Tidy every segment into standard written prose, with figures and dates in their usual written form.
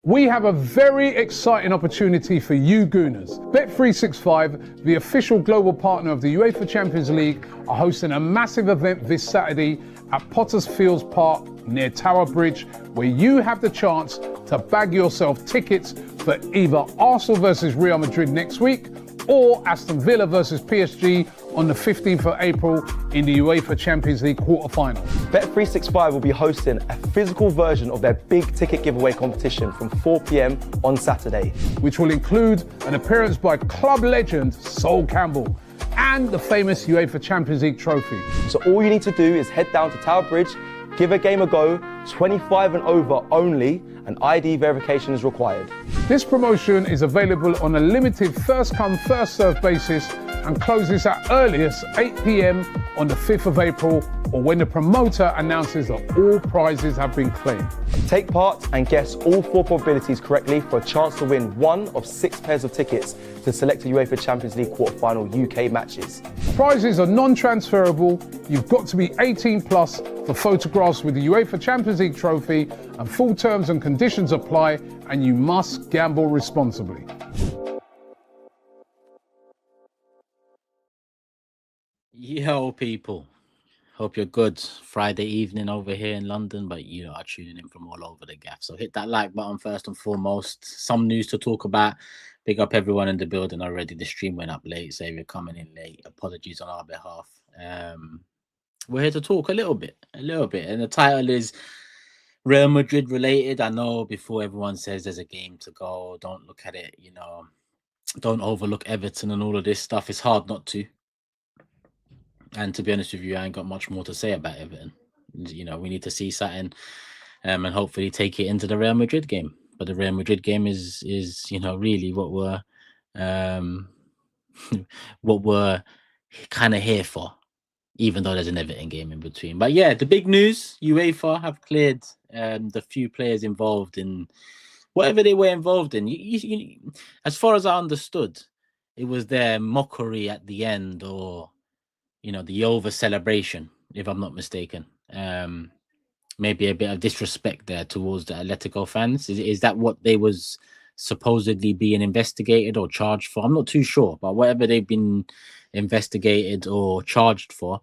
We have a very exciting opportunity for you Gooners. Bet365, the official global partner of the UEFA Champions League, are hosting a massive event this Saturday at Potters Fields Park near Tower Bridge, where you have the chance to bag yourself tickets for either Arsenal versus Real Madrid next week or Aston Villa versus PSG on the 15th of April in the UEFA Champions League quarter-final. Bet365 will be hosting a physical version of their big ticket giveaway competition from 4 p.m. on Saturday, which will include an appearance by club legend Sol Campbell and the famous UEFA Champions League Trophy. So all you need to do is head down to Tower Bridge, give a game a go, 25 and over only, and ID verification is required. This promotion is available on a limited first-come, first-served basis and closes at earliest 8 p.m. on the 5th of April, or when the promoter announces that all prizes have been claimed. Take part and guess all 4 probabilities correctly for a chance to win 1 of 6 pairs of tickets to select UEFA Champions League quarter-final UK matches. Prizes are non-transferable. You've got to be 18 plus for photographs with the UEFA Champions League Trophy, and full terms and conditions apply, and you must gamble responsibly. Yo, people. Hope you're good. Friday evening over here in London, but you are tuning in from all over the gaff. So hit that like button first and foremost. Some news to talk about. Big up everyone in the building already. The stream went up late, so if you're coming in late, apologies on our behalf. We're here to talk a little bit. And the title is Real Madrid related. I know before everyone says there's a game to go, don't look at it, don't overlook Everton and all of this stuff. It's hard not to. And to be honest with you, I ain't got much more to say about Everton. We need to see something and hopefully take it into the Real Madrid game. But the Real Madrid game is really what we're kind of here for, even though there's an Everton game in between. But yeah, the big news, UEFA have cleared the few players involved in whatever they were involved in. As far as I understood, it was their mockery at the end, or the over celebration, if I'm not mistaken. Maybe a bit of disrespect there towards the Atletico fans. Is that what they was supposedly being investigated or charged for? I'm not too sure, but whatever they've been investigated or charged for,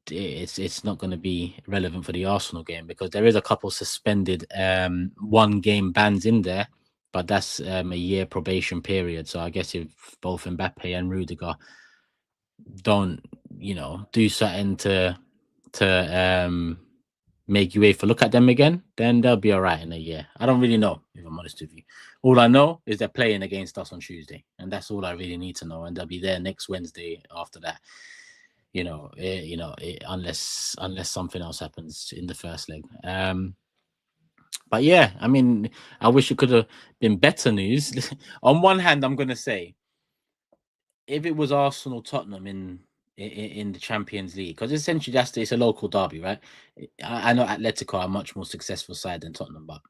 it's not going to be relevant for the Arsenal game, because there is a couple suspended 1-game bans in there, but that's a year probation period. So I guess if both Mbappe and Rudiger don't do something to make UEFA look at them again, then they'll be all right in a year. I don't really know, if I'm honest with you. All I know is they're playing against us on Tuesday, and that's all I really need to know. And they'll be there next Wednesday after that. Unless something else happens in the first leg. But yeah, I mean, I wish it could have been better news. On one hand, I'm going to say, if it was Arsenal Tottenham in the Champions League, because essentially it's a local derby, right? I know Atletico are a much more successful side than Tottenham, but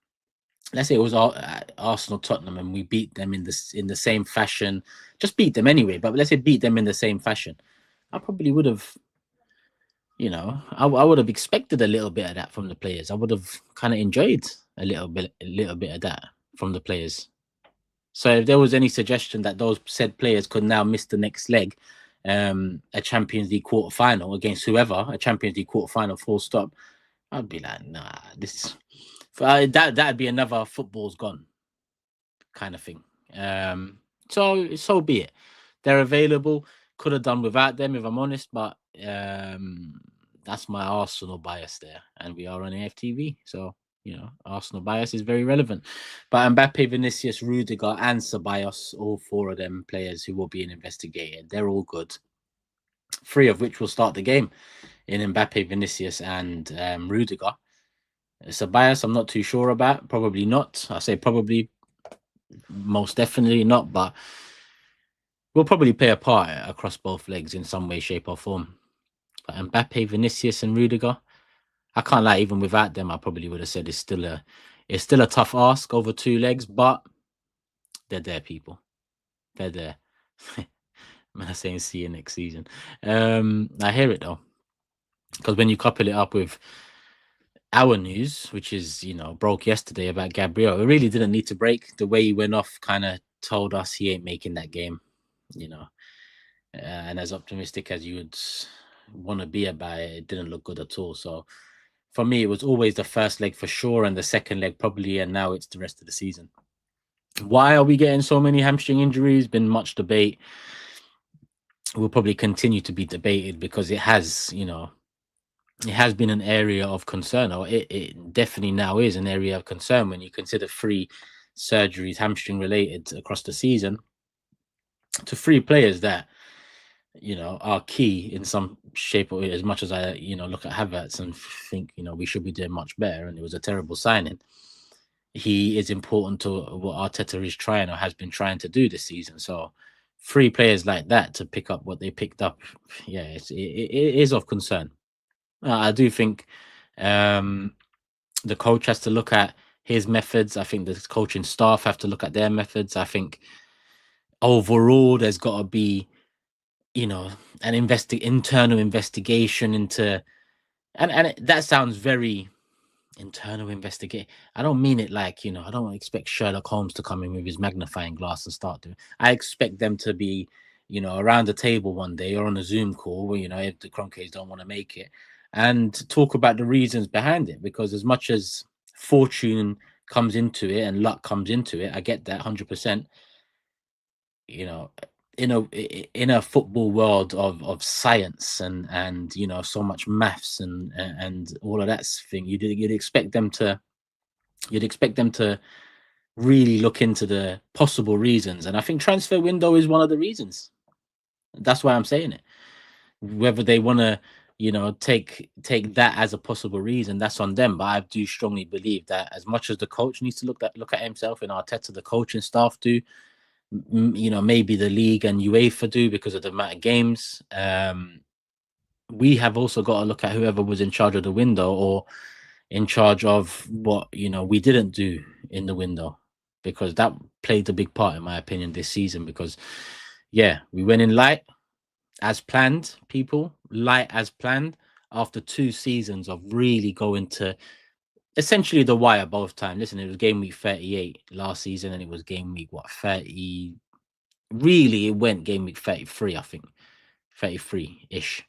let's say it was Arsenal Tottenham and we beat them in the same fashion. Just beat them anyway, but let's say beat them in the same fashion. I probably would have, I would have expected a little bit of that from the players. I would have kind of enjoyed a little bit of that from the players. So if there was any suggestion that those said players could now miss the next leg, a Champions League quarter-final against whoever, a Champions League quarter-final full stop, I'd be like, nah, that'd be another football's gone kind of thing. So be it. They're available. Could have done without them, if I'm honest, but that's my Arsenal bias there, and we are on AFTV, so Arsenal bias is very relevant. But Mbappe, Vinicius, Rudiger, and Ceballos, all 4 of them players who will be investigated, they're all good. 3 of which will start the game in Mbappe, Vinicius, and Rudiger. Ceballos, I'm not too sure about. Probably not. I say probably, most definitely not, but will probably play a part across both legs in some way, shape, or form. But Mbappe, Vinicius, and Rudiger, I can't lie, even without them, I probably would have said it's still a tough ask over 2 legs, but they're there, people. They're there. I'm saying see you next season. I hear it though, because when you couple it up with our news, which is, broke yesterday about Gabriel, it really didn't need to break. The way he went off kind of told us he ain't making that game, and as optimistic as you would want to be about it, it didn't look good at all. So for me, it was always the first leg for sure, and the second leg probably, and now it's the rest of the season. Why are we getting so many hamstring injuries? Been much debate. Will probably continue to be debated because it has, it has been an area of concern, or it definitely now is an area of concern when you consider 3 surgeries, hamstring related, across the season to 3 players that, are key in some shape or way. As much as I, look at Havertz and think, we should be doing much better, and it was a terrible signing. He is important to what Arteta is trying or has been trying to do this season. So 3 players like that to pick up what they picked up, yeah, it is of concern. I do think the coach has to look at his methods. I think the coaching staff have to look at their methods. I think overall there's got to be, an internal investigation into, and that sounds very internal investigate. I don't mean it like, I don't expect Sherlock Holmes to come in with his magnifying glass and start doing. I expect them to be, around the table one day or on a Zoom call where, if the Cronkies don't want to make it, and talk about the reasons behind it. Because as much as fortune comes into it and luck comes into it, I get that 100%. In a football world of science and so much maths and all of that thing, you'd expect them to really look into the possible reasons. And I think transfer window is one of the reasons. That's why I'm saying it. Whether they want to, take that as a possible reason, that's on them. But I do strongly believe that as much as the coach needs to look at himself, and Arteta, the coaching staff do, maybe the league and UEFA do because of the amount of games. We have also got to look at whoever was in charge of the window or in charge of what, we didn't do in the window, because that played a big part, in my opinion, this season. Because, yeah, we went in light as planned, light as planned, after 2 seasons of really going to essentially the wire both times. Listen, it was game week 38 last season, and it was game week 30. Really, it went game week 33, I think, 33-ish.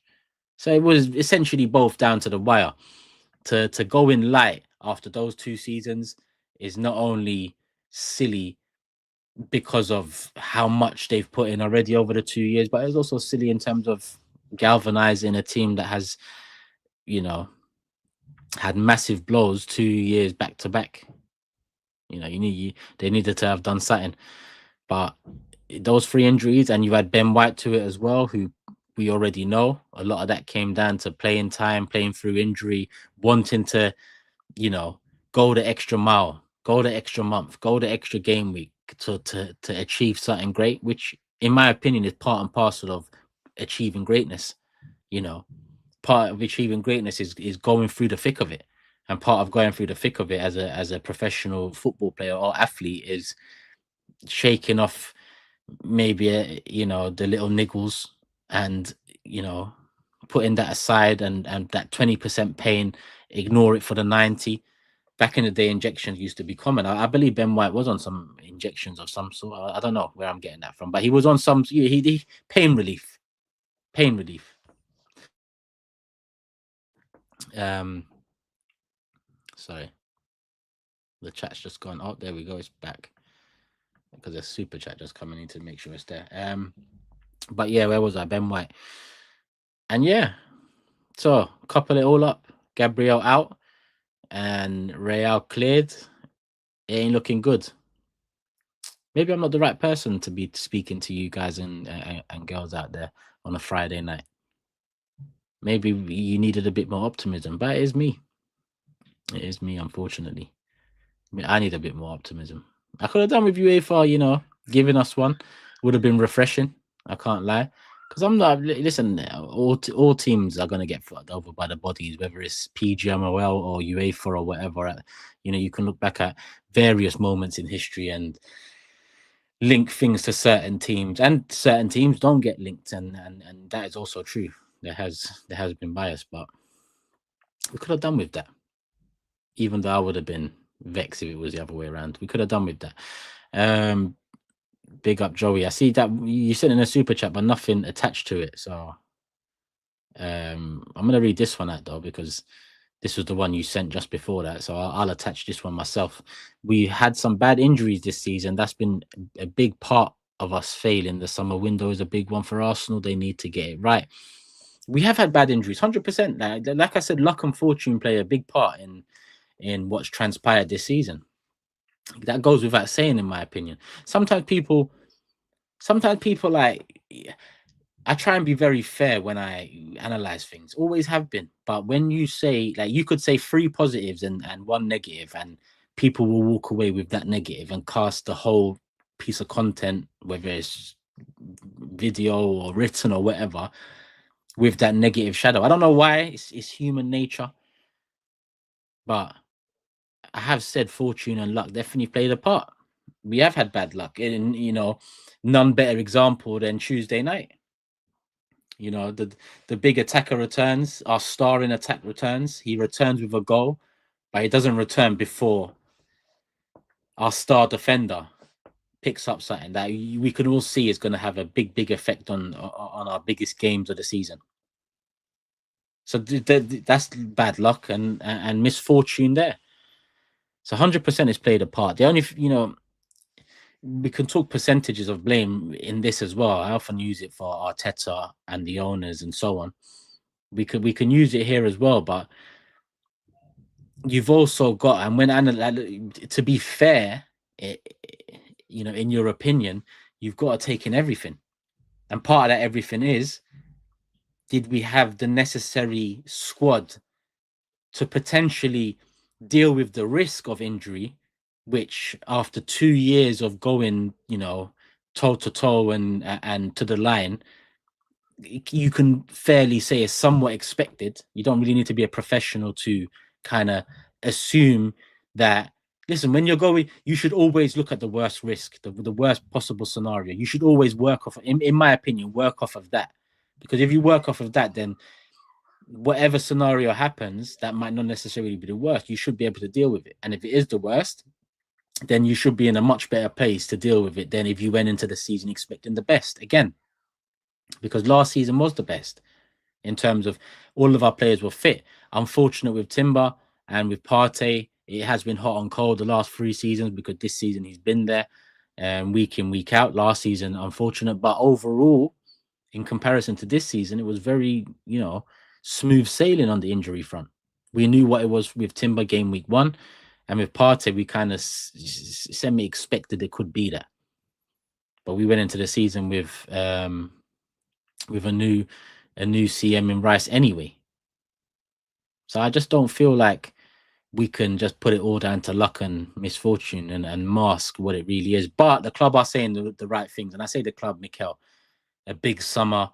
So it was essentially both down to the wire. To go in light after those 2 seasons is not only silly because of how much they've put in already over the 2 years, but it's also silly in terms of galvanizing a team that has, had massive blows 2 years back to back. They needed to have done something. But those 3 injuries, and you had Ben White to it as well, who we already know a lot of that came down to playing time, playing through injury, wanting to, go the extra mile, go the extra month, go the extra game week to achieve something great, which in my opinion is part and parcel of achieving greatness. Part of achieving greatness is going through the thick of it. And part of going through the thick of it as a professional football player or athlete is shaking off maybe the little niggles and putting that aside and that 20% pain, ignore it for the 90. Back in the day, injections used to be common. I believe Ben White was on some injections of some sort. I don't know where I'm getting that from, but he was on some he pain relief. Sorry, the chat's just gone. Oh, there we go, it's back, because there's super chat just coming in to make sure it's there. But yeah, where was I? Ben White. And yeah, so couple it all up. Gabriel out and Real cleared. It ain't looking good. Maybe I'm not the right person to be speaking to you guys and girls out there on a Friday night. Maybe you needed a bit more optimism, but it is me. It is me, unfortunately. I need a bit more optimism. I could have done with UEFA, giving us one. Would have been refreshing. I can't lie. Because I'm not, listen, all teams are going to get fucked over by the bodies, whether it's PGMOL or UEFA or whatever. You can look back at various moments in history and link things to certain teams, and certain teams don't get linked. And that is also true. There has been bias, but we could have done with that. even though I would have been vexed if it was the other way around. We could have done with that. Big up, Joey. I see that you sent in a super chat, but nothing attached to it. So I'm going to read this one out, though, because this was the one you sent just before that. So I'll attach this one myself. We had some bad injuries this season. That's been a big part of us failing. The summer window is a big one for Arsenal. They need to get it right. We have had bad injuries, 100%. Like I said, luck and fortune play a big part in what's transpired this season. That goes without saying, in my opinion. Sometimes people like, I try and be very fair when I analyze things. Always have been. But when you say, like, you could say 3 positives and 1 negative, and people will walk away with that negative and cast the whole piece of content, whether it's video or written or whatever, with that negative shadow. I don't know why. It's human nature. But I have said fortune and luck definitely played a part. We have had bad luck. And, you know, none better example than Tuesday night. You know, the big attacker returns, our star in attack returns. He returns with a goal, but he doesn't return before our star defender picks up something that we can all see is going to have a big effect on our biggest games of the season. So that's bad luck and misfortune there. So 100% has played a part. The only, you know, we can talk percentages of blame in this as well. I often use it for Arteta and the owners and so on. We can use it here as well, but you've also got, and when to be fair, you know, in your opinion, you've got to take in everything, and part of that everything is, did we have the necessary squad to potentially deal with the risk of injury, which after 2 years of going, you know, toe to toe and to the line, you can fairly say is somewhat expected. You don't really need to be a professional to kind of assume that, listen, when you're going, you should always look at the worst risk, the worst possible scenario. You should always work off, in my opinion, work off of that. Because if you work off of that, then whatever scenario happens, that might not necessarily be the worst. You should be able to deal with it. And if it is the worst, then you should be in a much better place to deal with it than if you went into the season expecting the best again. Because last season was the best in terms of all of our players were fit. Unfortunate with Timber and with Partey, it has been hot and cold the last 3 seasons, because this season he's been there week in, week out. Last season, unfortunate. But overall, in comparison to this season, it was very, you know, smooth sailing on the injury front. We knew what it was with Timber game week 1. And with Partey, we kind of semi-expected it could be that. But we went into the season with a new CM in Rice anyway. So I just don't feel like we can just put it all down to luck and misfortune and mask what it really is. But the club are saying the right things. And I say the club, Mikel, a big summer.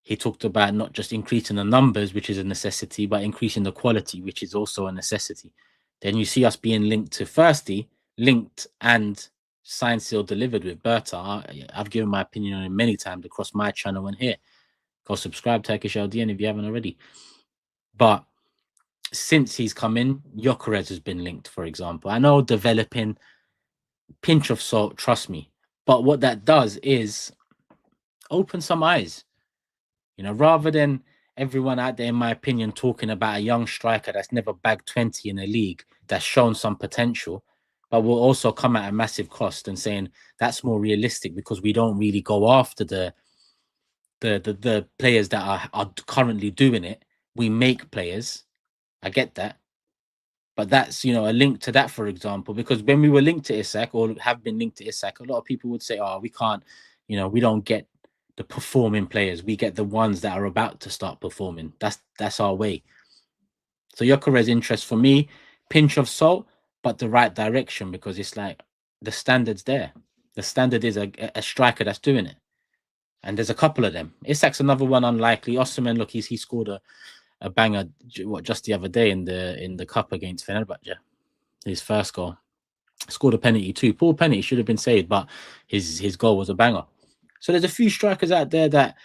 He talked about not just increasing the numbers, which is a necessity, but increasing the quality, which is also a necessity. Then you see us being linked and signed, sealed, delivered with Berta. I've given my opinion on it many times across my channel and here. Go subscribe, Turkish LDN, if you haven't already. But since he's come in, Gyökeres has been linked, for example. I know developing, pinch of salt, trust me. But what that does is open some eyes. You know, rather than everyone out there, in my opinion, talking about a young striker that's never bagged 20 in a league, that's shown some potential, but will also come at a massive cost, and saying that's more realistic because we don't really go after the players that are currently doing it. We make players. I get that. But that's, you know, a link to that, for example, because when we were linked to Isak, or have been linked to Isak, a lot of people would say, oh, we can't, you know, we don't get the performing players. We get the ones that are about to start performing. That's our way. So Gyökeres' interest for me, pinch of salt, but the right direction, because it's like the standard's there. The standard is a striker that's doing it. And there's a couple of them. Isak's another one unlikely. Osimhen, look, he scored a banger just the other day in the cup against Fenerbahce. His first goal. Scored a penalty too. Poor penalty, should have been saved, but his goal was a banger. So there's a few strikers out there that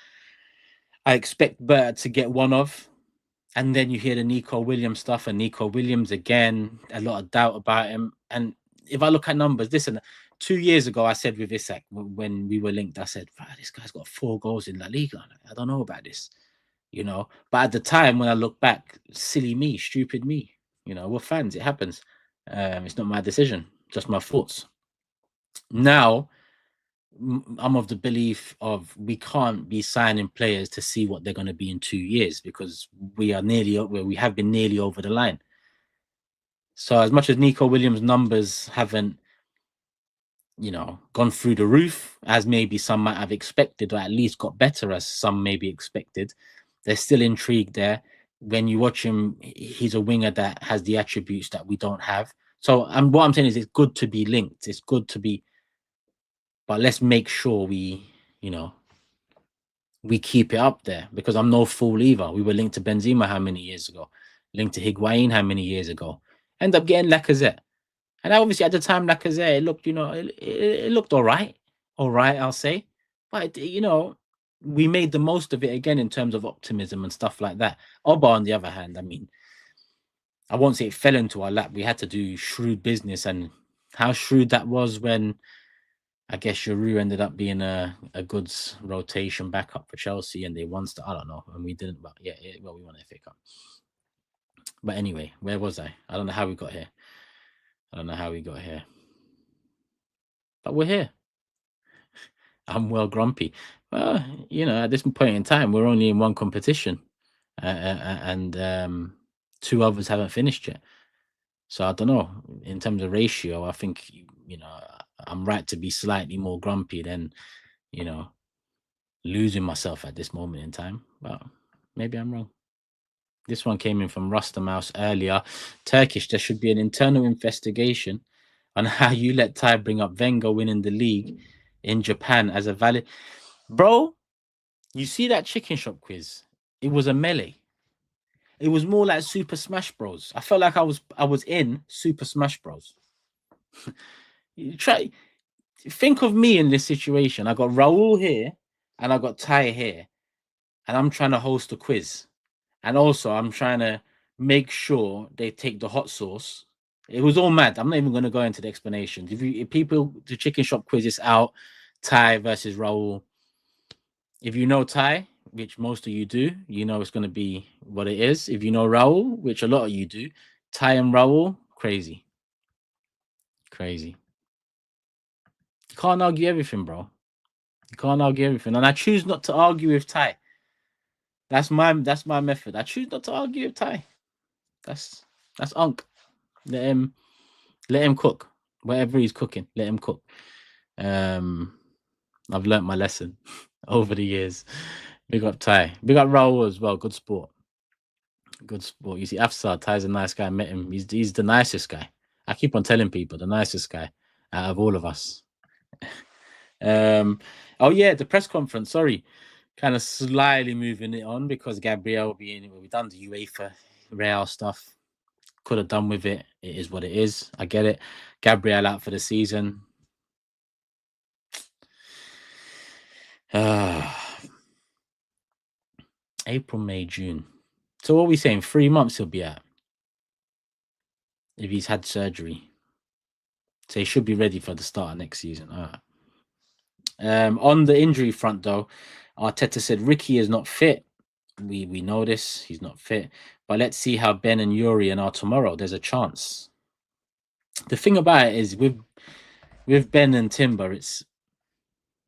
I expect Berta to get one of. And then you hear the Nico Williams stuff, and Nico Williams again, a lot of doubt about him. And if I look at numbers, listen, 2 years ago, I said with Isak, when we were linked, I said, this guy's got 4 goals in La Liga. I don't know about this, you know. But at the time, when I look back, silly me, stupid me, you know, we're fans. It happens. It's not my decision, just my thoughts. Now, I'm of the belief of we can't be signing players to see what they're going to be in 2 years, because we have been nearly over the line. So as much as Nico Williams' numbers haven't, you know, gone through the roof as maybe some might have expected, or at least got better as some maybe expected, there's still intrigue there. When you watch him, he's a winger that has the attributes that we don't have. So what I'm saying is, it's good to be linked. It's good to be, but let's make sure we, you know, we keep it up there, because I'm no fool either. We were linked to Benzema how many years ago? Linked to Higuain how many years ago? End up getting Lacazette. And obviously at the time, Lacazette, it looked, you know, it looked all right. All right, I'll say. But, you know, we made the most of it again in terms of optimism and stuff like that. Oba, on the other hand, I mean, I won't say it fell into our lap. We had to do shrewd business, and how shrewd that was when I guess Giroud ended up being a goods rotation backup for Chelsea, and they won. I don't know, and we didn't. But yeah, well, we won the FA Cup. But anyway, where was I? I don't know how we got here. But we're here. I'm well grumpy. Well, you know, at this point in time, we're only in one competition, and 2 others haven't finished yet. So I don't know. In terms of ratio, I think, you know, I'm right to be slightly more grumpy than, you know, losing myself at this moment in time. But maybe I'm wrong. This one came in from Rustermouse earlier. Turkish, there should be an internal investigation on how you let Ty bring up Wenger winning the league in Japan as a valid. Bro, you see that chicken shop quiz? It was a melee. It was more like Super Smash Bros. I felt like I was in Super Smash Bros. Think of me in this situation. I got Raul here and I got Ty here, and I'm trying to host a quiz. And also I'm trying to make sure they take the hot sauce. It was all mad. I'm not even going to go into the explanations. If people, the chicken shop quiz is out, Ty versus Raul. If you know Ty, which most of you do, you know it's going to be what it is. If you know Raul, which a lot of you do, Ty and Raul, crazy. Crazy. You can't argue everything, bro. You can't argue everything. And I choose not to argue with Ty. That's my method. I choose not to argue with Ty. That's Unk. Let him cook. Whatever he's cooking, let him cook. I've learnt my lesson over the years. Big up Ty. Big up Raul as well. Good sport. Good sport. You see, Afsar, Ty's a nice guy. I met him. He's the nicest guy. I keep on telling people, the nicest guy out of all of us. Oh yeah, the press conference. Sorry, kind of slyly moving it on because Gabriel will be in it. We've done the UEFA Real stuff. Could have done with it. It is what it is. I get it. Gabriel out for the season. April, May, June. So what are we saying? 3 months he'll be out if he's had surgery. So he should be ready for the start of next season. All right. On the injury front, though, Arteta said Ricky is not fit. We know this. He's not fit. But let's see how Ben and Yuri are tomorrow. There's a chance. The thing about it is with Ben and Timber, it's,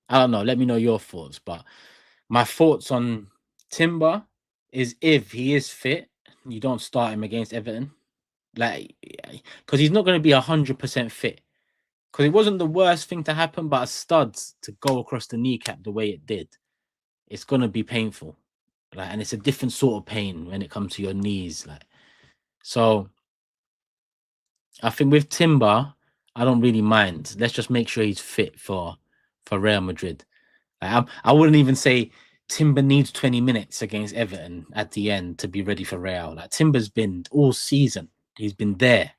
I don't know. Let me know your thoughts. But my thoughts on Timber is, if he is fit, you don't start him against Everton. Like, because he's not going to be 100% fit. Because it wasn't the worst thing to happen, but a stud to go across the kneecap the way it did, it's going to be painful. Like, and it's a different sort of pain when it comes to your knees. Like, so I think with Timber, I don't really mind. Let's just make sure he's fit for Real Madrid. Like, I wouldn't even say Timber needs 20 minutes against Everton at the end to be ready for Real. Like, Timber's been all season. He's been there.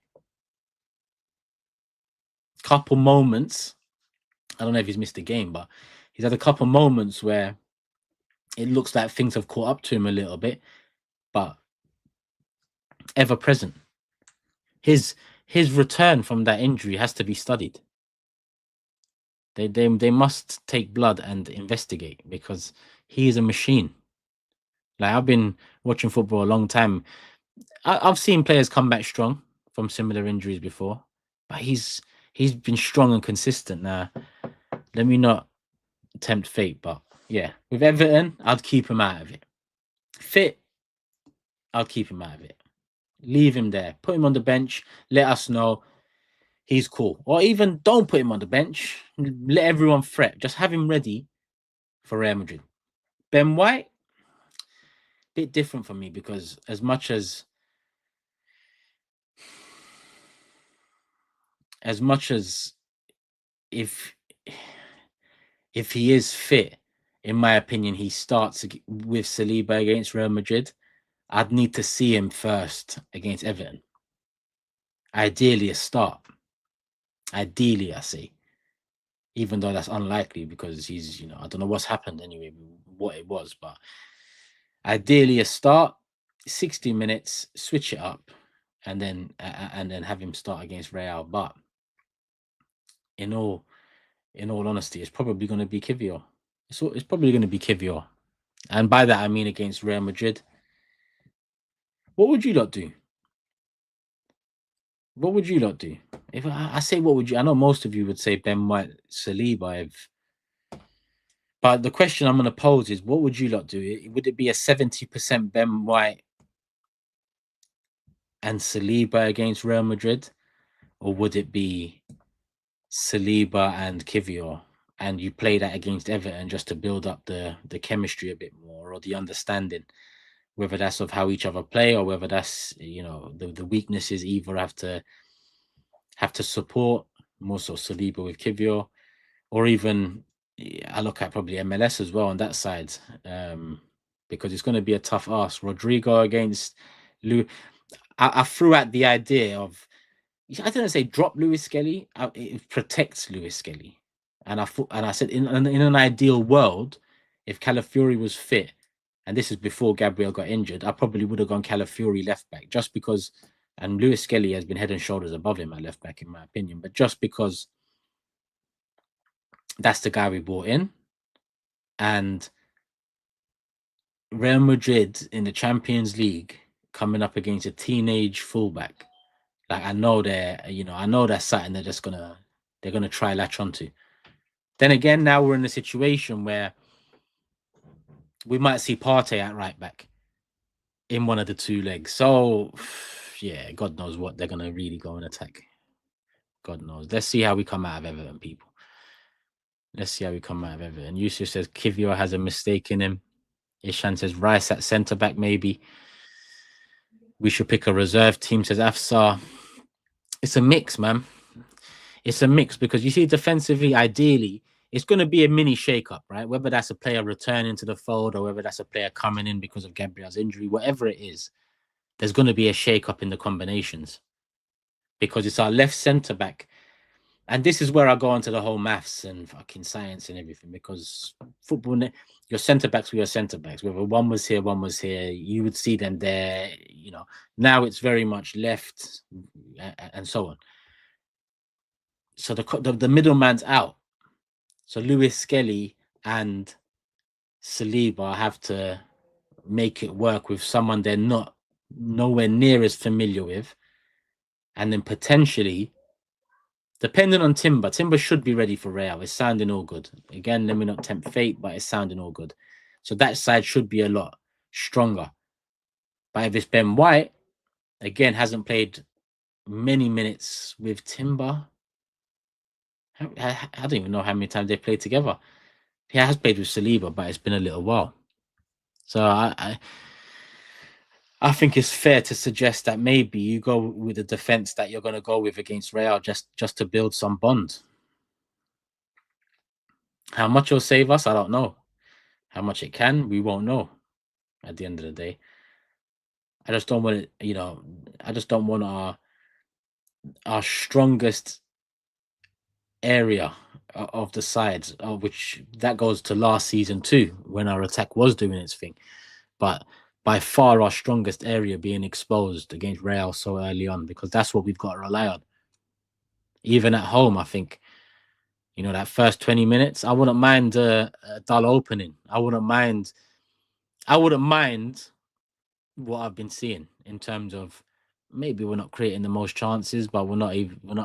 Couple moments. I don't know if he's missed a game, but he's had a couple moments where it looks like things have caught up to him a little bit. But ever present. His return from that injury has to be studied. They must take blood and investigate, because he is a machine. Like, I've been watching football a long time. I've seen players come back strong from similar injuries before, but he's been strong and consistent. Now, let me not tempt fate, but yeah, with Everton, I'd keep him out of it. Fit, I'll keep him out of it. Leave him there. Put him on the bench. Let us know he's cool. Or even don't put him on the bench. Let everyone fret. Just have him ready for Real Madrid. Ben White, bit different for me, because as much as if he is fit, in my opinion, he starts with Saliba against Real Madrid. I'd need to see him first against Everton. Ideally, a start. Ideally, I say. Even though that's unlikely, because he's, I don't know what's happened anyway, what it was, but ideally a start, 60 minutes, switch it up, and then have him start against Real. But in all honesty, it's probably going to be Kivior. It's probably going to be Kivior, and by that I mean against Real Madrid. What would you lot do? What would you lot do? If I say what would you? I know most of you would say Ben White, Saliba. But the question I'm going to pose is, what would you lot do? Would it be a 70% Ben White and Saliba against Real Madrid? Or would it be Saliba and Kivior, and you play that against Everton just to build up the chemistry a bit more, or the understanding, whether that's of how each other play, or whether that's, the weaknesses either have to support, more so Saliba with Kivior, or even I look at probably MLS as well on that side, because it's going to be a tough ask. Rodrigo against Lou. I threw out the idea of, I didn't say drop Lewis Skelly. It protects Lewis Skelly, and I said in an ideal world, if Calafiori was fit, and this is before Gabriel got injured, I probably would have gone Calafiori left back, just because, and Lewis Skelly has been head and shoulders above him at left back in my opinion, but just because that's the guy we brought in. And Real Madrid in the Champions League coming up against a teenage fullback, like, I know that's something they're gonna try latch onto. Then again, now we're in a situation where we might see Partey at right back in one of the two legs. So yeah, God knows what they're gonna really go and attack. God knows. Let's see how we come out of Everton, people. Let's see how we come out of Everton. Yusuf says Kivior has a mistake in him. Ishan says Rice at centre back, maybe. We should pick a reserve team, says Afsar. It's a mix, man. It's a mix, because you see, defensively, ideally, it's going to be a mini shake-up, right? Whether that's a player returning to the fold, or whether that's a player coming in because of Gabriel's injury, whatever it is, there's going to be a shake-up in the combinations, because it's our left centre back. And this is where I go into the whole maths and fucking science and everything, because football, your centre backs were your centre backs. Whether one was here, you would see them there. Now it's very much left and so on. So the middleman's out. So Lewis Skelly and Saliba have to make it work with someone they're nowhere near as familiar with, and then potentially, depending on Timber should be ready for Real. It's sounding all good. Again, let me not tempt fate, but it's sounding all good. So that side should be a lot stronger. But if it's Ben White, again, hasn't played many minutes with Timber. I don't even know how many times they played together. He has played with Saliba, but it's been a little while. So I think it's fair to suggest that maybe you go with the defense that you're going to go with against Real, just to build some bond. How much it'll save us, I don't know. How much it can, we won't know at the end of the day. I just don't want it, I just don't want our strongest area of the sides, which that goes to last season too, when our attack was doing its thing. But by far our strongest area being exposed against Real so early on, because that's what we've got to rely on. Even at home, I think, you know, that first 20 minutes, I wouldn't mind a dull opening. I wouldn't mind what I've been seeing in terms of maybe we're not creating the most chances, but we're not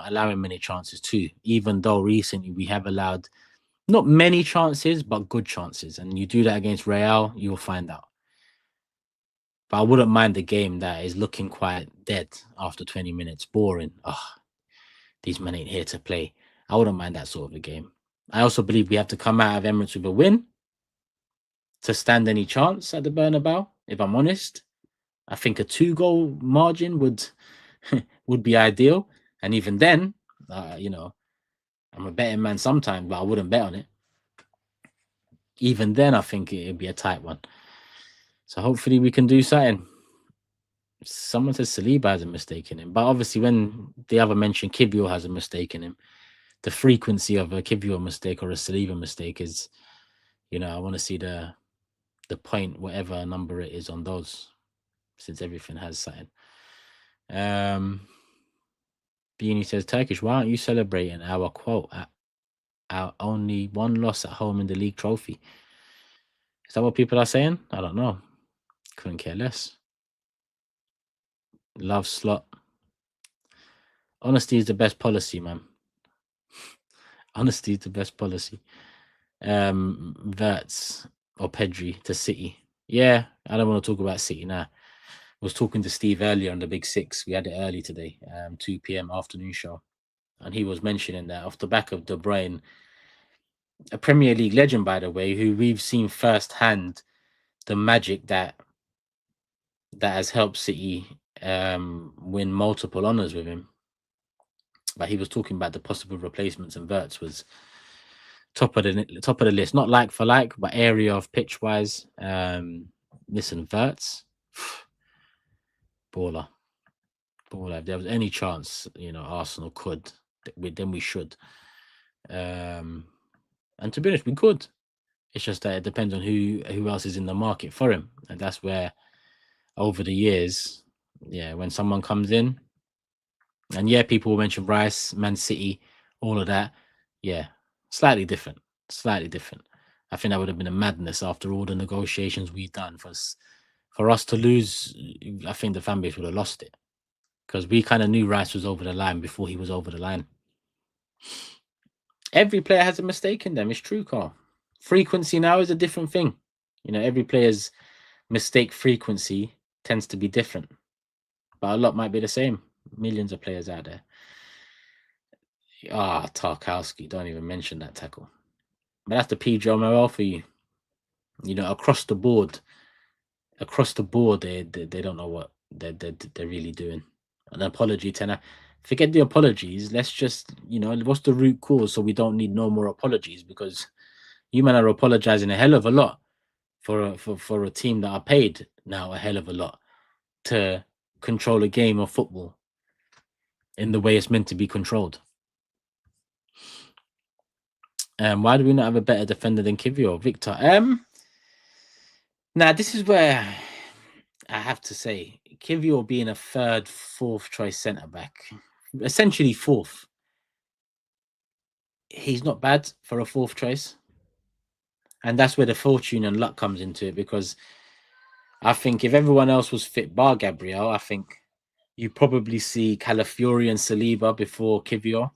allowing many chances too. Even though recently we have allowed not many chances, but good chances. And you do that against Real, you'll find out. But I wouldn't mind the game that is looking quite dead after 20 minutes, boring. Oh, these men ain't here to play. I wouldn't mind that sort of a game. I also believe we have to come out of Emirates with a win to stand any chance at the Bernabeu, if I'm honest. I think a 2-goal margin would be ideal. And even then, you know, I'm a betting man sometimes, but I wouldn't bet on it. Even then, I think it'd be a tight one. So hopefully we can do something. Someone says Saliba has a mistake in him, but obviously when the other mentioned Kivior has a mistake in him, the frequency of a Kivior mistake or a Saliba mistake is, you know, I want to see the point, whatever number it is on those, since everything has something. Beanie says, Turkish, why aren't you celebrating our quote at our only one loss at home in the league trophy? Is that what people are saying? I don't know. Couldn't care less. Love slot. Honesty is the best policy, man. Honesty is the best policy. Verts or Pedri to City. Yeah, I don't want to talk about City now. I was talking to Steve earlier on the Big Six. We had it early today, 2 p.m. afternoon show. And he was mentioning that off the back of De Bruyne, a Premier League legend, by the way, who we've seen firsthand the magic that has helped City win multiple honours with him. But he was talking about the possible replacements, and Verts was top of the list. Not like for like, but area of pitch wise. Listen, Verts, baller. If there was any chance, you know, Arsenal could, then we should. And to be honest, we could. It's just that it depends on who else is in the market for him, and that's where over the years, yeah, when someone comes in, and yeah, people will mention Rice, Man City, all of that. Yeah, slightly different. I think that would have been a madness after all the negotiations we've done. For us to lose, I think the fan base would have lost it, because we kind of knew Rice was over the line before he was over the line. Every player has a mistake in them. It's true, Carl. Frequency now is a different thing. You know, every player's mistake frequency tends to be different, but a lot might be the same. Millions of players out there. Tarkowski, don't even mention that tackle. But that's the Pedro Morel for you. You know, across the board, they don't know what they're really doing. An apology, Tenor. Forget the apologies. Let's just, you know, what's the root cause so we don't need no more apologies, because you men are apologizing a hell of a lot for a team that are paid now a hell of a lot to control a game of football in the way it's meant to be controlled. Why do we not have a better defender than Kivior, Victor? Now this is where I have to say, Kivior being a third, fourth choice centre back, essentially fourth, he's not bad for a fourth choice, and that's where the fortune and luck comes into it. Because I think if everyone else was fit, bar Gabriel, I think you probably see Calafiori and Saliba before Kivior.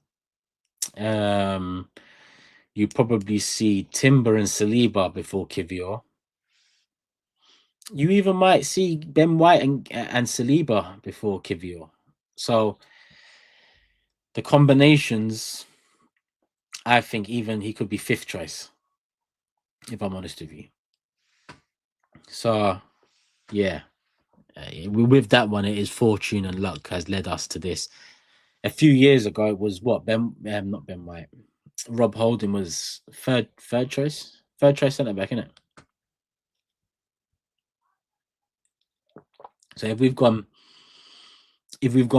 You probably see Timber and Saliba before Kivior. You even might see Ben White and Saliba before Kivior. So the combinations, I think even he could be fifth choice, if I'm honest with you. So yeah, with that one, it is fortune and luck has led us to this. A few years ago, it was what not Ben White. Rob Holding was third choice centre back, isn't it? So if we've gone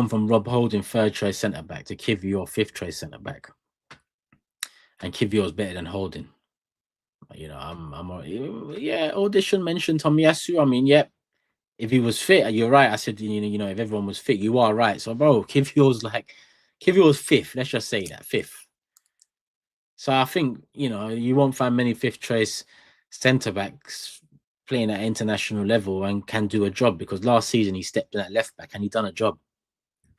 from Rob Holding third choice centre back to Kivior fifth choice centre back, and Kivior is better than Holding, you know, I'm audition mentioned Tomiyasu. I mean, yeah, if he was fit, you're right. I said, you know, if everyone was fit, you are right. So, bro, Kivior's fifth. Let's just say that fifth. So I think, you know, you won't find many fifth choice centre backs playing at international level and can do a job, because last season he stepped in at left back and he done a job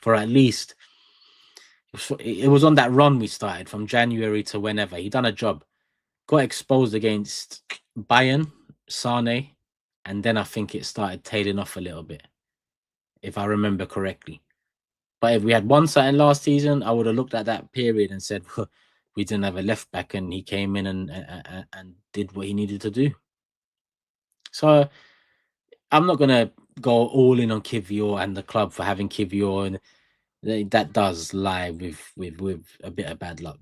for at least. It was on that run we started from January to whenever. He done a job. Got exposed against Bayern, Sane, and then I think it started tailing off a little bit, if I remember correctly. But if we had won something last season, I would have looked at that period and said, we didn't have a left back, and he came in and did what he needed to do. So I'm not gonna go all in on Kivior and the club for having Kivior, and that does lie with a bit of bad luck,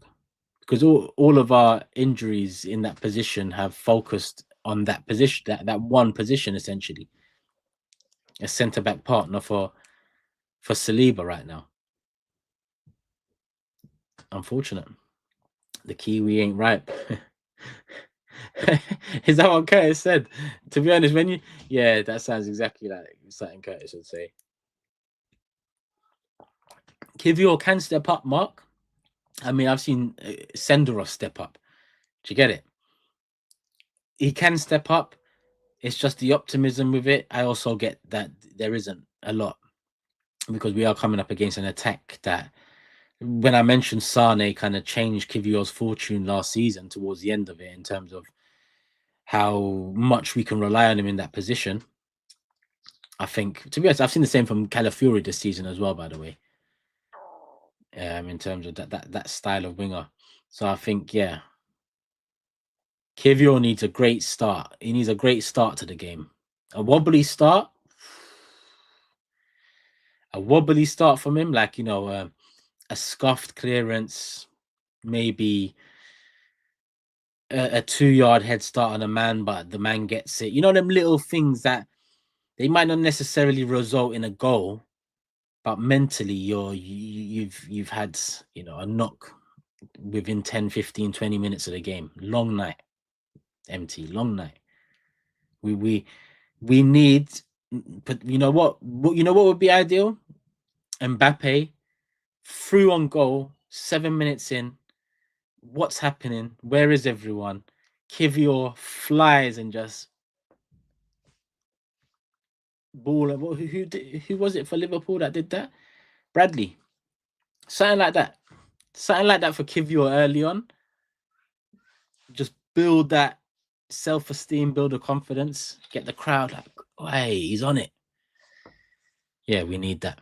because all of our injuries in that position have focused on that position, that one position, essentially a centre back partner for Saliba right now. Unfortunate. The Kiwi ain't ripe. Is that what Curtis said? To be honest, yeah, that sounds exactly like something Curtis would say. Kivior can step up, Mark. I mean, I've seen Senderos step up. Do you get it? He can step up. It's just the optimism with it. I also get that there isn't a lot, because we are coming up against an attack that, when I mentioned Sane kind of changed Kivior's fortune last season towards the end of it, in terms of how much we can rely on him in that position. I think, to be honest, I've seen the same from Calafiori this season as well, by the way, in terms of that style of winger. So I think, yeah, Kivior needs a great start. He needs a great start to the game. A wobbly start from him, like, you know, a scuffed clearance, maybe a 2-yard head start on a man, but the man gets it. You know, them little things that they might not necessarily result in a goal, but mentally you've had, you know, a knock within 10, 15, 20 minutes of the game. Long night, empty, long night. We need, but you know what would be ideal? Mbappe through on goal, 7 minutes in. What's happening? Where is everyone? Kivior flies and just ball. Who was it for Liverpool that did that? Bradley. Something like that. Something like that for Kivior early on. Just build that self-esteem, build the confidence, get the crowd like, oh, hey, he's on it. Yeah, we need that.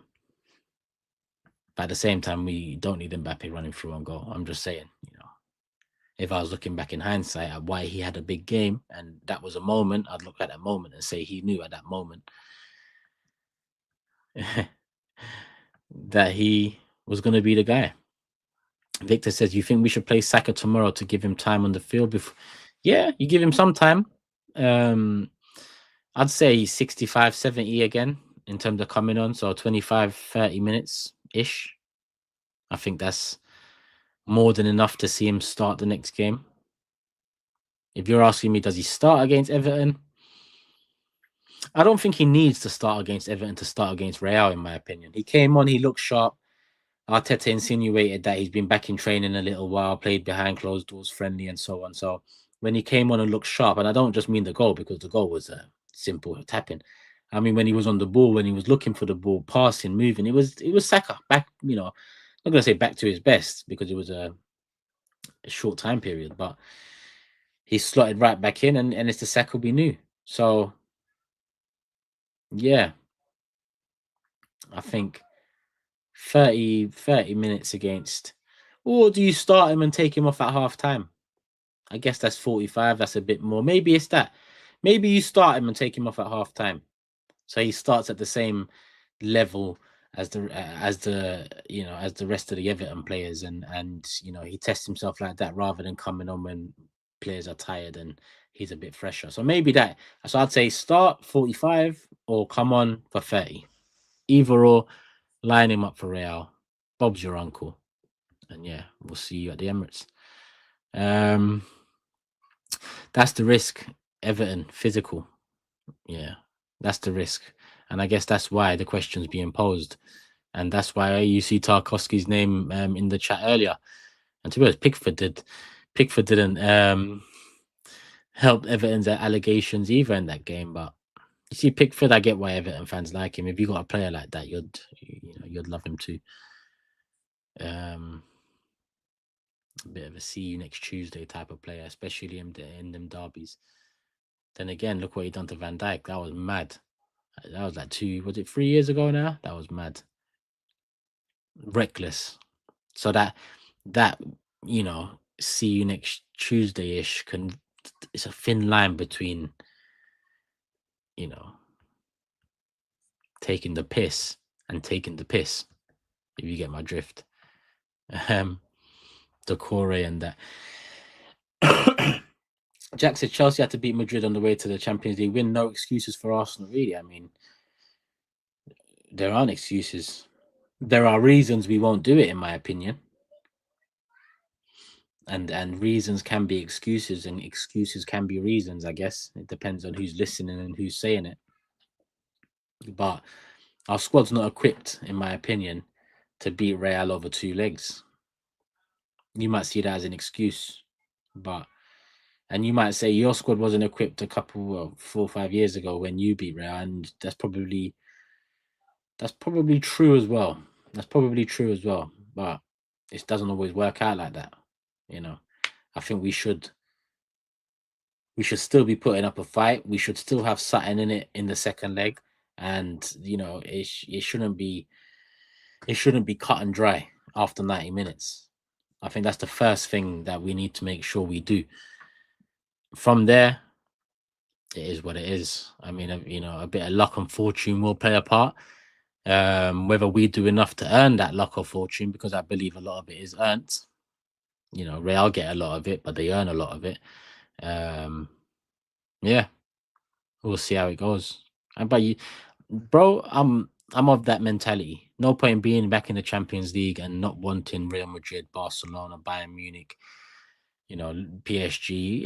But at the same time, we don't need Mbappe running through on goal. I'm just saying, you know, if I was looking back in hindsight at why he had a big game and that was a moment, I'd look at that moment and say he knew at that moment that he was going to be the guy. Victor says, you think we should play Saka tomorrow to give him time on the field? Before? Yeah, you give him some time. I'd say 65, 70 again in terms of coming on. So 25, 30 minutes-ish. I think that's more than enough to see him start the next game. If you're asking me, does he start against Everton? I don't think he needs to start against Everton to start against Real, in my opinion. He came on, he looked sharp. Arteta insinuated that he's been back in training a little while, played behind closed doors, friendly, and so on. So when he came on and looked sharp, and I don't just mean the goal, because the goal was a simple tapping. I mean, when he was on the ball, when he was looking for the ball, passing, moving, it was Saka back, you know, I'm not going to say back to his best, because it was a short time period, but he slotted right back in, and it's the Saka we knew. So, yeah, I think 30 minutes against, or do you start him and take him off at half time? I guess that's 45. That's a bit more. Maybe it's that. Maybe you start him and take him off at half time, so he starts at the same level as the rest of the Everton players, and you know, he tests himself like that rather than coming on when players are tired and he's a bit fresher. So maybe that. So I'd say start 45 or come on for 30. Either or, line him up for Real. Bob's your uncle. And yeah, we'll see you at the Emirates. That's the risk. Everton, physical. Yeah, that's the risk. And I guess that's why the question's being posed. And that's why you see Tarkowski's name in the chat earlier. And to be honest, Pickford didn't help Everton's allegations either in that game. But you see, Pickford, I get why Everton fans like him. If you got a player like that, you'd love him too. A bit of a see you next Tuesday type of player, especially in them derbies. Then again, look what he done to Van Dijk. That was mad. That was like 3 years ago now? That was mad. Reckless. So that see you next Tuesday-ish it's a thin line between taking the piss and taking the piss, if you get my drift. Decore and that. Jack said Chelsea had to beat Madrid on the way to the Champions League win. No excuses for Arsenal, really. I mean, there aren't excuses. There are reasons we won't do it, in my opinion. And reasons can be excuses, and excuses can be reasons, I guess. It depends on who's listening and who's saying it. But our squad's not equipped, in my opinion, to beat Real over 2 legs. You might see that as an excuse, and you might say your squad wasn't equipped a couple 4 or 5 years ago when you beat Real, and that's probably true as well. But it doesn't always work out like that. I think we should still be putting up a fight. We should still have something in it in the second leg, and it shouldn't be cut and dry after 90 minutes. I think that's the first thing that we need to make sure we do. From there, it is what it is. I mean, a bit of luck and fortune will play a part. Whether we do enough to earn that luck or fortune, because I believe a lot of it is earned. Real get a lot of it, but they earn a lot of it. Yeah, we'll see how it goes. But bro, I'm of that mentality. No point in being back in the Champions League and not wanting Real Madrid, Barcelona, Bayern Munich, PSG.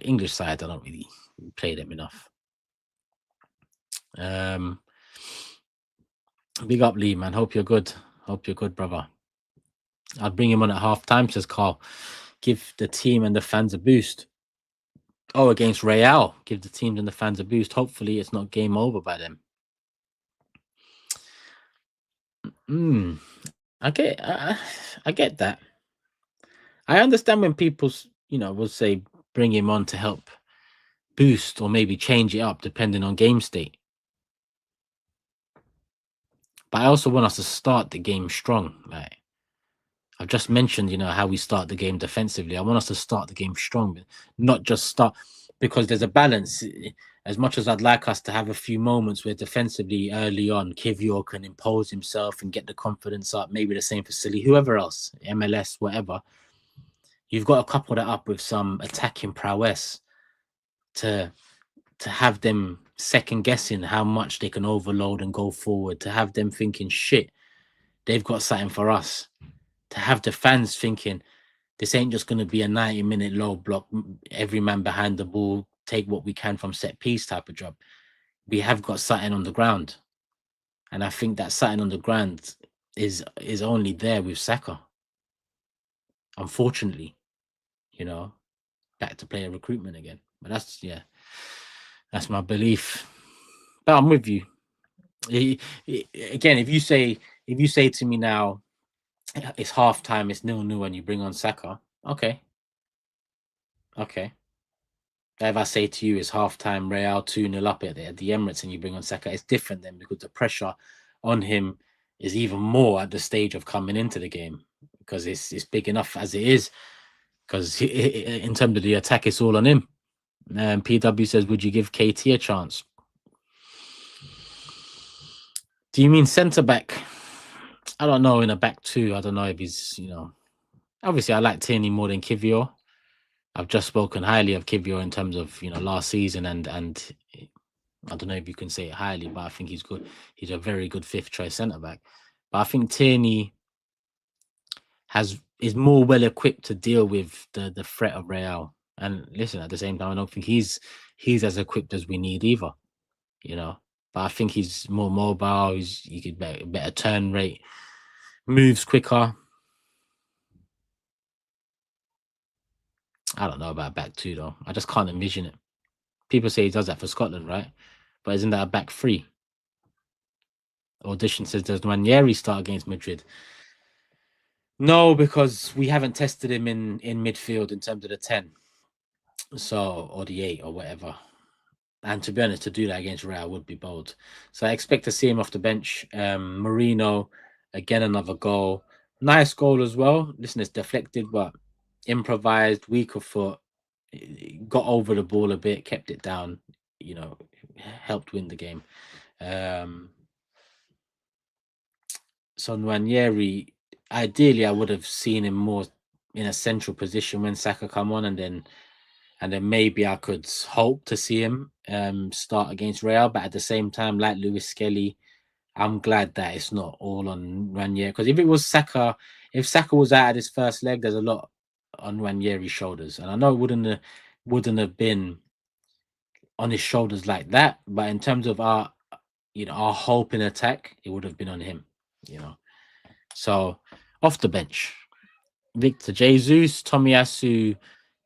English side, I don't really play them enough. Big up, Lee, man. Hope you're good. Brother. I'll bring him on at halftime, says Carl. Give the team and the fans a boost. Oh, against Real. Give the teams and the fans a boost. Hopefully it's not game over by then. I get that. I understand when people, will say bring him on to help boost or maybe change it up depending on game state. But I also want us to start the game strong. Like I've just mentioned, how we start the game defensively. I want us to start the game strong, not just start, because there's a balance. As much as I'd like us to have a few moments where defensively early on, Kivior can impose himself and get the confidence up, maybe the same for Silly, whoever else, MLS, whatever. You've got to couple that up with some attacking prowess to have them second guessing how much they can overload and go forward, to have them thinking, shit, they've got something for us. To have the fans thinking, this ain't just going to be a 90-minute low block, every man behind the ball, take what we can from set piece type of job. We have got something on the ground. And I think that something on the ground is only there with Saka. Unfortunately, back to player recruitment again. But that's my belief. But I'm with you. Again, if you say to me now, it's halftime, it's 0-0, and you bring on Saka, okay. If I say to you it's halftime, Real 2-0 up at the Emirates, and you bring on Saka, it's different then, because the pressure on him is even more at the stage of coming into the game, because it's big enough as it is. Because in terms of the attack, it's all on him. PW says, would you give KT a chance? Do you mean centre back? I don't know. In a back two, I don't know if he's, obviously I like Tierney more than Kivior. I've just spoken highly of Kivior in terms of, last season, and I don't know if you can say it highly, but I think he's good. He's a very good 5th choice centre back. But I think Tierney is more well equipped to deal with the threat of Real. And listen, at the same time, I don't think he's as equipped as we need either. but I think he's more mobile. He could better turn rate, moves quicker. I don't know about back two though. I just can't envision it. People say he does that for Scotland, right? But isn't that a back three? Audition says, does Ranieri start against Madrid? No, because we haven't tested him in midfield in terms of the 10. So, or the 8 or whatever. And to be honest, to do that against Real would be bold. So I expect to see him off the bench. Marino, again, another goal. Nice goal as well. Listen, it's deflected, but improvised, weaker foot. Got over the ball a bit, kept it down, you know, helped win the game. So Nwaneri, ideally, I would have seen him more in a central position when Saka come on, and then maybe I could hope to see him start against Real. But at the same time, like Lewis Skelly, I'm glad that it's not all on Ranieri, because if it was Saka, if Saka was out of his first leg, there's a lot on Ranieri's shoulders, and I know it wouldn't have been on his shoulders like that, but in terms of our hope in attack, it would have been on him, you know. So off the bench, Victor Jesus, Tomiyasu,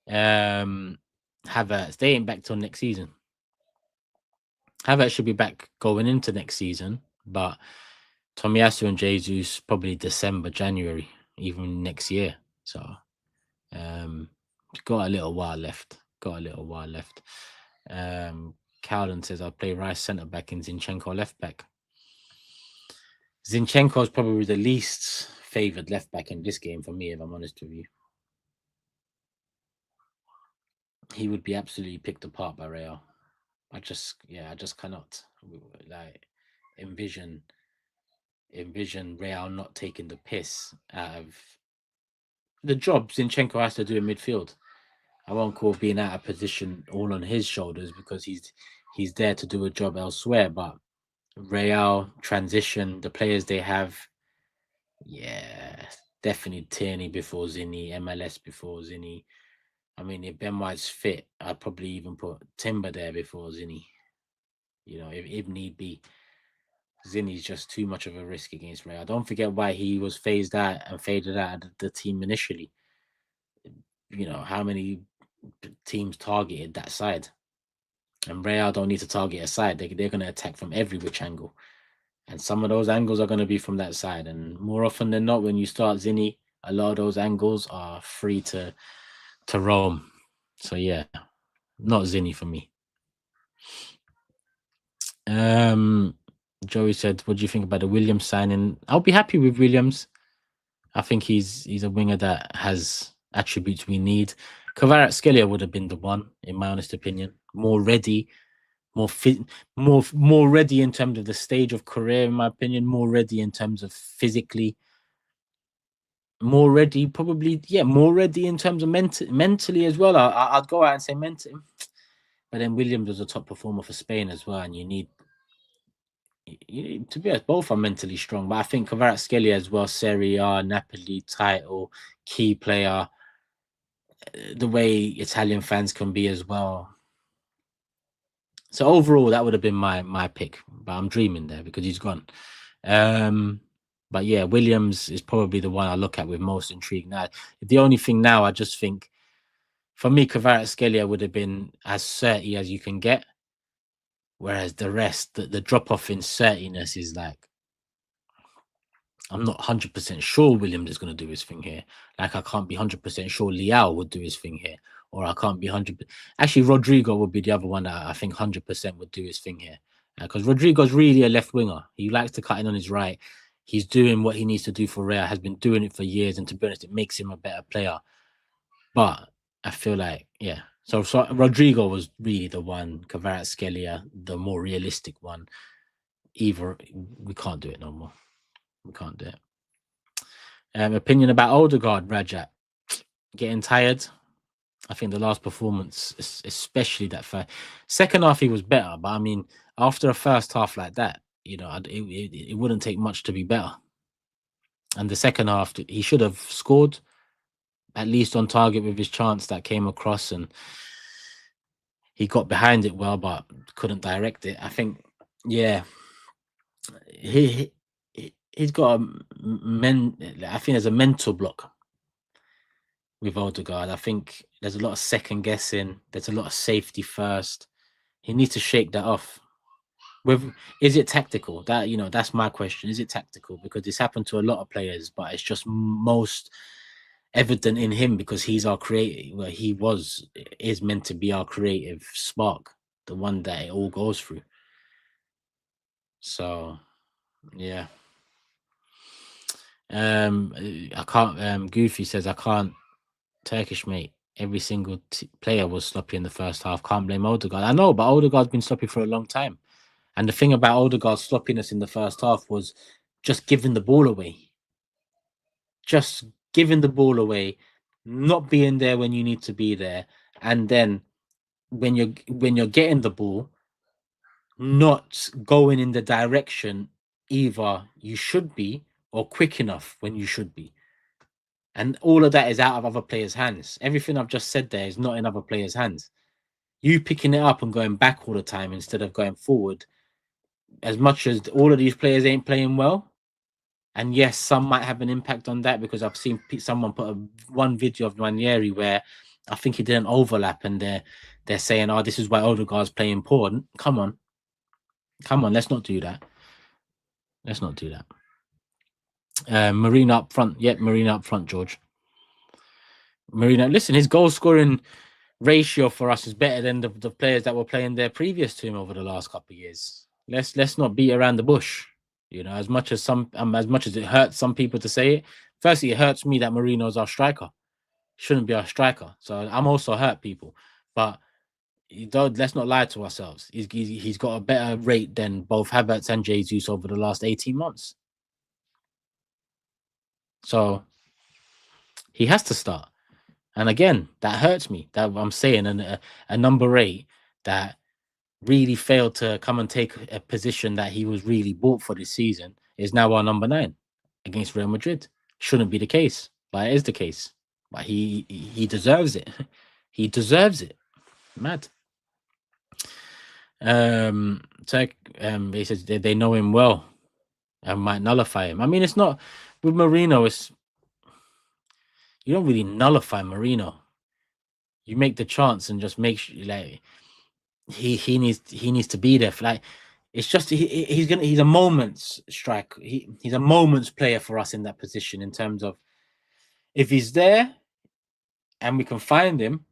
Havertz, they ain't back till next season. Havertz should be back going into next season, but Tomiyasu and Jesus probably December, January, even next year. So got a little while left. Cowden says I'll play Rice centre back and Zinchenko left back. Zinchenko is probably the least favoured left back in this game for me, if I'm honest with you. He would be absolutely picked apart by Real. I just cannot like envision Real not taking the piss out of the job Zinchenko has to do in midfield. I won't call being out of position all on his shoulders, because he's there to do a job elsewhere. But Real transition, the players they have, definitely Tierney before Zinni, MLS before Zinni. I mean, if Ben White's fit, I'd probably even put Timber there before Zinni. You know, if need be. Zinni's just too much of a risk against Real. Don't forget why he was phased out and faded out of the team initially. You know, how many teams targeted that side? And Real don't need to target a side. They're going to attack from every which angle. And some of those angles are going to be from that side. And more often than not, when you start Zinni, a lot of those angles are free to roam. So, yeah, not Zinni for me. Joey said, what do you think about the Williams signing? I'll be happy with Williams. I think he's a winger that has attributes we need. Kvaratskhelia would have been the one, in my honest opinion. More ready, more fit, more ready in terms of the stage of career, in my opinion. More ready in terms of physically. More ready, probably, more ready in terms of mentally as well. I'd go out and say mentally. But then Williams was a top performer for Spain as well, and you need to be honest, both are mentally strong. But I think Kvaratskhelia as well, Serie A, Napoli title, key player, the way Italian fans can be as well. So overall, that would have been my pick. But I'm dreaming there because he's gone. But yeah, Williams is probably the one I look at with most intrigue. Now, the only thing now, I just think, for me, Kvaratskhelia would have been as certy as you can get. Whereas the rest, the drop-off in certiness is like, I'm not 100% sure Williams is going to do his thing here. Like, I can't be 100% sure Leao would do his thing here. Or I can't be 100%. Actually, Rodrigo would be the other one that I think 100% would do his thing here. Because Rodrigo's really a left winger. He likes to cut in on his right. He's doing what he needs to do for Real, has been doing it for years. And to be honest, it makes him a better player. But I feel like, So Rodrigo was really the one. Kvaratskhelia, the more realistic one. Either we can't do it no more. We can't do it. Opinion about Odegaard, Rajat. Getting tired. I think the last performance, especially that first second half, he was better. But I mean, after a first half like that, it wouldn't take much to be better. And the second half, he should have scored, at least on target with his chance that came across, and he got behind it well, but couldn't direct it. I think Yeah, he's got I think there's a mental block with Odegaard. I think there's a lot of second guessing. There's a lot of safety first. He needs to shake that off. Is it tactical? That's my question. Is it tactical? Because it's happened to a lot of players, but it's just most evident in him because he's our creative. Well, is meant to be our creative spark, the one that it all goes through. So, yeah. I can't. Goofy says I can't. Turkish mate. Every single player was sloppy in the first half. Can't blame Odegaard. I know, but Odegaard's been sloppy for a long time. And the thing about Odegaard's sloppiness in the first half was just giving the ball away. Just giving the ball away, not being there when you need to be there, and then when you're getting the ball, not going in the direction either you should be or quick enough when you should be. And all of that is out of other players' hands. Everything I've just said there is not in other players' hands. You picking it up and going back all the time instead of going forward, as much as all of these players ain't playing well, and yes, some might have an impact on that because I've seen someone put one video of Ranieri where I think he did an overlap and they're saying, oh, this is why Odegaard's playing poor. Come on, let's not do that. Let's not do that. Marina up front. Yep, Marina up front, George. Marina, listen, his goal scoring ratio for us is better than the players that were playing there previous to him over the last couple of years. Let's not beat around the bush. As much as it hurts some people to say it. Firstly, it hurts me that Marino's our striker. Shouldn't be our striker. So I'm also hurt, people. But let's not lie to ourselves. He's got a better rate than both Havertz and Jesus over the last 18 months. So he has to start. And again, that hurts me. That I'm saying a number 8 that really failed to come and take a position that he was really bought for this season is now our number 9 against Real Madrid. Shouldn't be the case, but it is the case. But he deserves it. He deserves it. Mad. He says they know him well and might nullify him. I mean, it's not with Marino. You don't really nullify Marino. You make the chance and just make sure, like, he needs to be there for, like, it's just he's a moments strike. He's a moments player for us in that position in terms of if he's there and we can find him,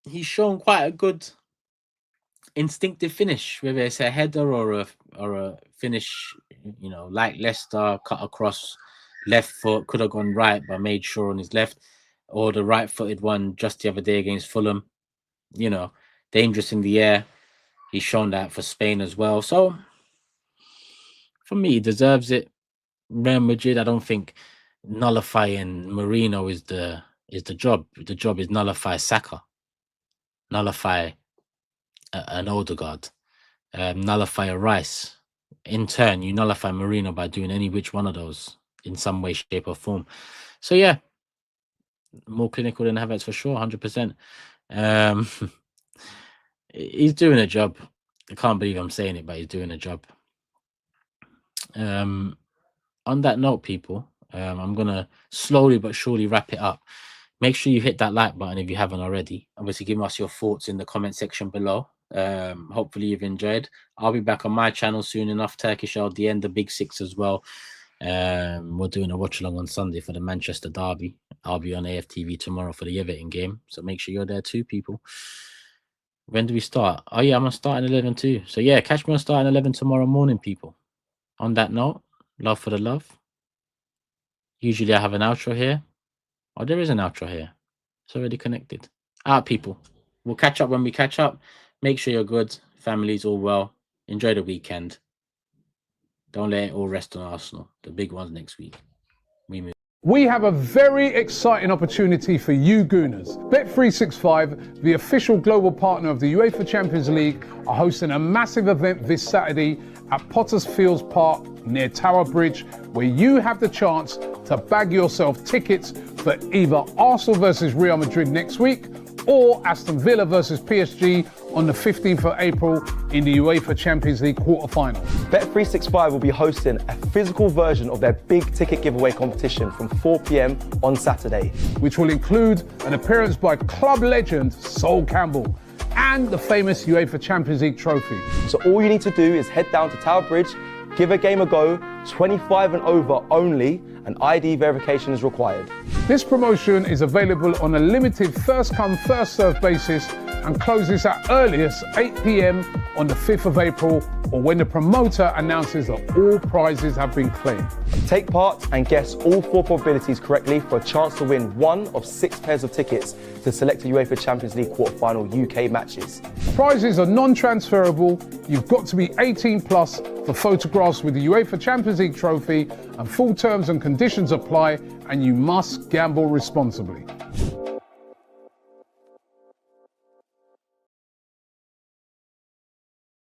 he's shown quite a good instinctive finish, whether it's a header or a finish, like Leicester, cut across left foot, could have gone right but made sure on his left, or the right-footed one just the other day against Fulham, dangerous in the air. He's shown that for Spain as well. So for me, he deserves it. Real Madrid, I don't think nullifying Marino is the job. The job is nullify Saka, nullify an Odegaard, nullify a Rice. In turn, you nullify Marino by doing any which one of those in some way, shape, or form. So yeah, more clinical than Havertz for sure, 100%. He's doing a job. I can't believe I'm saying it, but he's doing a job. On that note, people, I'm gonna slowly but surely wrap it up. Make sure you hit that like button if you haven't already. Obviously, give us your thoughts in the comment section below. Hopefully you've enjoyed. I'll be back on my channel soon enough. Turkish LDN, the Big Six as well. We're doing a watch along on Sunday for the Manchester derby. I'll be on AFTV tomorrow for the Everton game, so make sure you're there too, people. When do we start? Oh yeah, I'm gonna start at 11 too. So yeah, catch me on starting 11 tomorrow morning, people. On that note, love for the love. Usually I have an outro here. Oh, there is an outro here. It's already connected. People. We'll catch up when we catch up. Make sure you're good. Family's all well. Enjoy the weekend. Don't let it all rest on Arsenal. The big ones next week. We have a very exciting opportunity for you Gooners. Bet365, the official global partner of the UEFA Champions League, are hosting a massive event this Saturday at Potters Fields Park near Tower Bridge, where you have the chance to bag yourself tickets for either Arsenal versus Real Madrid next week or Aston Villa versus PSG on the 15th of April in the UEFA Champions League quarter-finals. Bet365 will be hosting a physical version of their big ticket giveaway competition from 4 p.m. on Saturday, which will include an appearance by club legend Sol Campbell and the famous UEFA Champions League Trophy. So all you need to do is head down to Tower Bridge, give a game a go, 25 and over only, and ID verification is required. This promotion is available on a limited first-come, first-served basis and closes at earliest 8 p.m. on the 5th of April or when the promoter announces that all prizes have been claimed. Take part and guess all 4 probabilities correctly for a chance to win 1 of 6 pairs of tickets to select a UEFA Champions League quarter-final UK matches. Prizes are non-transferable. You've got to be 18 plus for photographs with the UEFA Champions League Trophy, and full terms and conditions apply, and you must gamble responsibly.